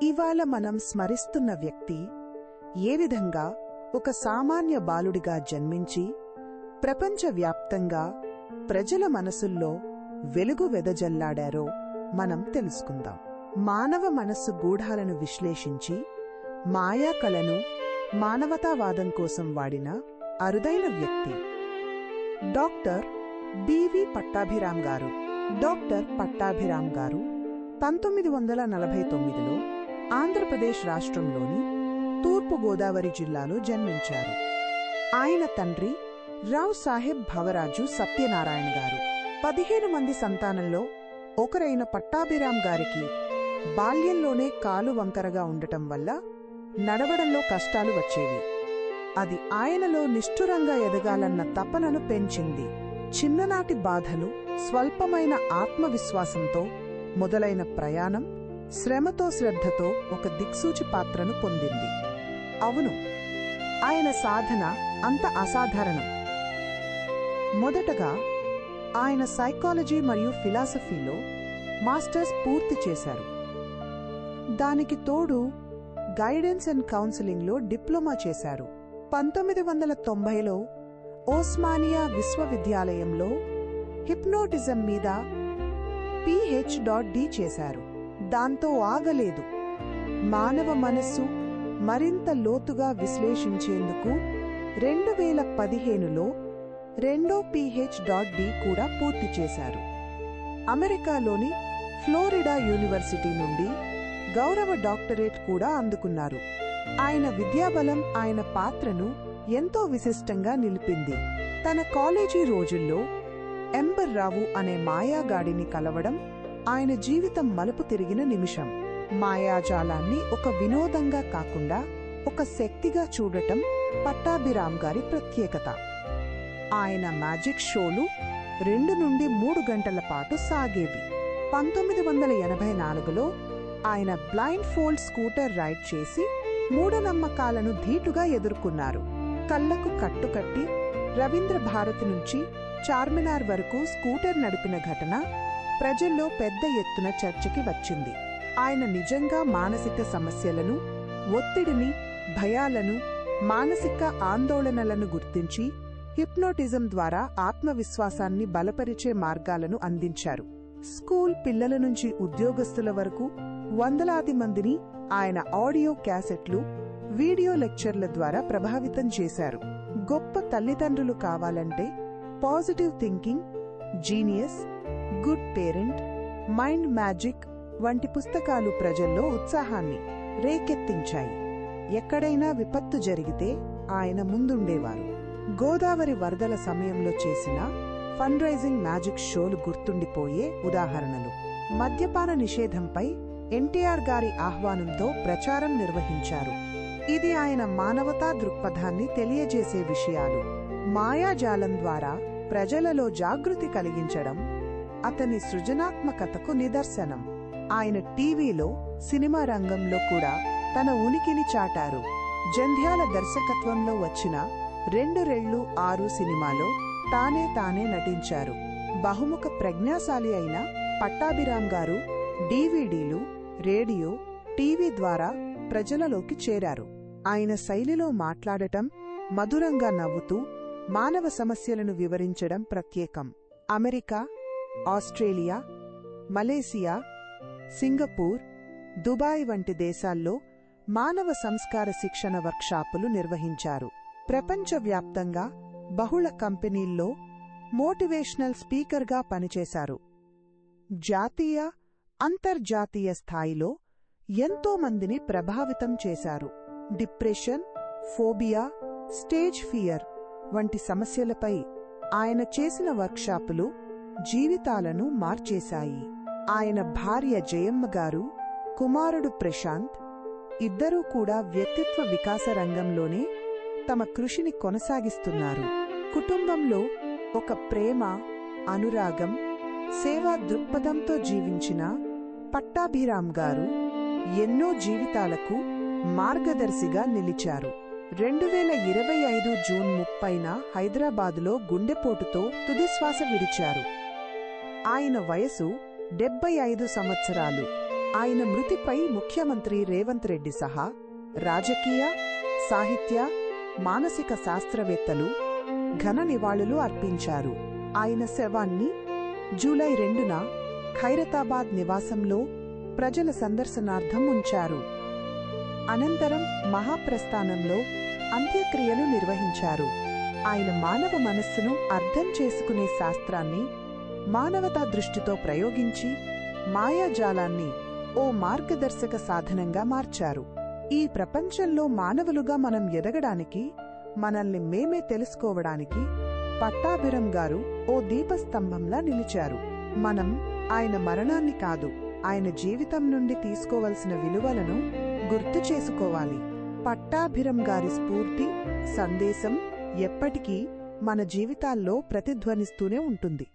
ఇవాళ మనం స్మరిస్తున్న వ్యక్తి ఏ విధంగా ఒక సామాన్య బాలుడిగా జన్మించి ప్రపంచవ్యాప్తంగా ప్రజల మనసుల్లో వెలుగు వెదజల్లాడారో మనం తెలుసుకుందాం. మానవ మనస్సు గూఢాలను విశ్లేషించి మాయా కళను మానవతావాదం కోసం వాడిన అరుదైన వ్యక్తి డాక్టర్ బివి పట్టాభిరామ్ గారు. డాక్టర్ పట్టాభిరామ్ గారు 1949లో ఆంధ్రప్రదేశ్ రాష్ట్రంలోని తూర్పు గోదావరి జిల్లాలో జన్మించారు. ఆయన తండ్రి రావ్ సాహెబ్ భవరాజు సత్యనారాయణ గారు. 15 మంది సంతానంలో ఒకరైన పట్టాభిరామ్ గారికి బాల్యంలోనే కాలు వంకరగా ఉండటం వల్ల నడవడంలో కష్టాలు వచ్చేవి. అది ఆయనలో నిష్ఠురంగా ఎదగాలన్న తపనను పెంచింది. చిన్ననాటి బాధలు, స్వల్పమైన ఆత్మవిశ్వాసంతో మొదలైన ప్రయాణం శ్రమతో శ్రద్ధతో ఒక దిక్సూచి పాత్రను పొందింది. అవును, ఆయన సాధన అంత అసాధారణం. మొదటగా ఆయన సైకాలజీ మరియు ఫిలాసఫీలో మాస్టర్స్ పూర్తి చేశారు. దానికి తోడు గైడెన్స్ అండ్ కౌన్సిలింగ్లో డిప్లొమా చేశారు. 1990లో ఓస్మానియా విశ్వవిద్యాలయంలో హిప్నోటిజం మీద PhD చేశారు. దాంతో ఆగలేదు. మానవ మనస్సు మరింత లోతుగా విశ్లేషించేందుకు 2015లో రెండో PhD కూడా పూర్తి చేశారు. అమెరికాలోని ఫ్లోరిడా యూనివర్సిటీ నుండి గౌరవ డాక్టరేట్ కూడా అందుకున్నారు. ఆయన విద్యాబలం ఆయన పాత్రను ఎంతో విశిష్టంగా నిలిపింది. తన కాలేజీ రోజుల్లో ఎంబర్ రావు అనే మాయాగాడిని కలవడం ఆయన జీవితం మలుపు తిరిగిన నిమిషం. మాయాజాలాన్ని ఒక వినోదంగా కాకుండా ఒక శక్తిగా చూడటం పట్టాభిరామ్ గారి ప్రత్యేకత. ఆయన మ్యాజిక్ షోలు 2 నుండి 3 గంటల పాటు సాగేవి. 1984లో ఆయన బ్లైండ్ ఫోల్డ్ స్కూటర్ రైడ్ చేసి మూఢనమ్మకాలను ధీటుగా ఎదుర్కొన్నారు. కళ్లకు కట్టుకట్టి రవీంద్ర భారతి నుంచి చార్మినార్ వరకు స్కూటర్ నడిపిన ఘటన ప్రజల్లో పెద్ద ఎత్తున చర్చకి వచ్చింది. ఆయన నిజంగా మానసిక సమస్యలను, ఒత్తిడిని, భయాలను, మానసిక ఆందోళనలను గుర్తించి హిప్నోటిజం ద్వారా ఆత్మవిశ్వాసాన్ని బలపరిచే మార్గాలను అందించారు. స్కూల్ పిల్లల నుంచి ఉద్యోగస్తుల వరకు వందలాది మందిని ఆయన ఆడియో క్యాసెట్లు, వీడియో లెక్చర్ల ద్వారా ప్రభావితం చేశారు. గొప్ప తల్లిదండ్రులు కావాలంటే positive thinking, genius, good parent, mind magic వంటి పుస్తకాలు ప్రజల్లో ఉత్సాహాన్ని రేకెత్తించాయి. ఎక్కడైనా విపత్తు జరిగితే ఆయన ముందుండేవారు. గోదావరి వరదల సమయంలో చేసిన ఫండ్ రైజింగ్ మ్యాజిక్ షోలు గుర్తుండిపోయే ఉదాహరణలు. మద్యపాన నిషేధంపై ఎన్టీఆర్ గారి ఆహ్వానంతో ప్రచారం నిర్వహించారు. ఇది ఆయన మానవతా దృక్పథాన్ని తెలియజేసే విషయాలు. మాయాజాలం ద్వారా ప్రజలలో జాగృతి కలిగించడం అతని సృజనాత్మకతకు నిదర్శనం. ఆయన టీవీలో, సినిమా రంగంలో కూడా తన ఉనికిని చాటారు. జంధ్యాల దర్శకత్వంలో వచ్చిన 2 రెళ్ళు 6 సినిమాలో తానే నటించారు. బహుముఖ ప్రజ్ఞాశాలి అయిన పట్టాభిరామ్ గారు డివిడీలు, రేడియో, టీవీ ద్వారా ప్రజలలోకి చేరారు. ఆయన శైలిలో మాట్లాడటం, మధురంగా నవ్వుతూ మానవ సమస్యలను వివరించడం ప్రత్యేకం. America, Australia, Malaysia, Singapore, Dubai వంటి దేశాల్లో మానవ సంస్కార శిక్షణ వర్క్షాపులు నిర్వహించారు. ప్రపంచవ్యాప్తంగా బహుళ కంపెనీల్లో మోటివేషనల్ స్పీకర్గా పనిచేశారు. జాతీయ, అంతర్జాతీయ స్థాయిలో ఎంతో మందిని ప్రభావితం చేశారు. డిప్రెషన్, ఫోబియా, స్టేజ్ ఫియర్ వంటి సమస్యలపై ఆయన చేసిన వర్క్షాపులు జీవితాలను మార్చేశాయి. ఆయన భార్య జయమ్మ గారు, కుమారుడు ప్రశాంత్ ఇద్దరూ కూడా వ్యక్తిత్వ వికాస రంగంలోనే తమ కృషిని కొనసాగిస్తున్నారు. కుటుంబంలో ఒక ప్రేమ, అనురాగం, సేవా దృక్పథంతో జీవించిన పట్టాభిరామ్ గారు ఎన్నో జీవితాలకు మార్గదర్శిగా నిలిచారు. 2025 జూన్ 30న హైదరాబాదులో గుండెపోటుతో తుదిశ్వాస విడిచారు. ఆయన వయసు 75 సంవత్సరాలు. ఆయన మృతిపై ముఖ్యమంత్రి రేవంత్ రెడ్డి సహా రాజకీయ, సాహిత్య, మానసిక శాస్త్రవేత్తలు ఘన నివాళులు అర్పించారు. ఆయన శవాన్ని జూలై 2న ఖైరతాబాద్ నివాసంలో ప్రజల సందర్శనార్థం ఉంచారు. అనంతరం మహాప్రస్థానంలో అంత్యక్రియలు నిర్వహించారు. ఆయన మానవ మనస్సును అర్థం చేసుకునే శాస్త్రాన్ని మానవతా దృష్టితో ప్రయోగించి మాయాజాలాన్ని ఓ మార్గదర్శక సాధనంగా మార్చారు. ఈ ప్రపంచంలో మానవులుగా మనం ఎదగడానికి, మనల్ని మేమే తెలుసుకోవడానికి పట్టాభిరం గారు ఓ దీపస్తంభంలా నిలిచారు. మనం ఆయన మరణాన్ని కాదు, ఆయన జీవితం నుండి తీసుకోవలసిన విలువలను గుర్తు చేసుకోవాలి. పట్టాభిరం గారి స్ఫూర్తి, సందేశం ఎప్పటికీ మన జీవితాల్లో ప్రతిధ్వనిస్తూనే ఉంటుంది.